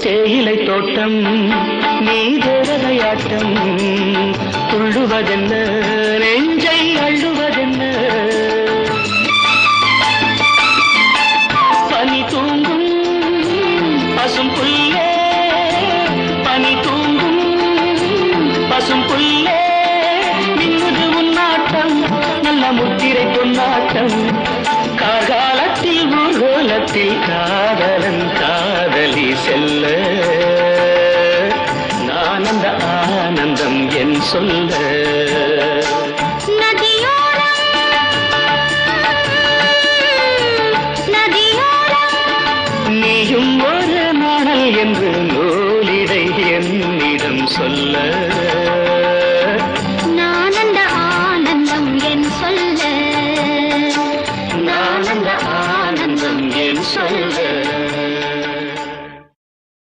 தேயிலை தோட்டம் நீ தேவதையாட்டம் துள்ளுவதென்ன நெஞ்சை அள்ளுவதென்ன பனி தூங்கும் பசும் புல்லே பனி தூங்கும் பசும் புல்லே மின்னுது உன்னாட்டம் நல்ல முத்திரை பொன்னாட்டம் காகாலத்தில் ஊர்வலத்தில் காதலன் காதலி செல்ல நான் அந்த ஆனந்தம் என் சொல்ல நீயும் ஒரு நாணல் என்று நூலிடை என்னிடம் சொல்ல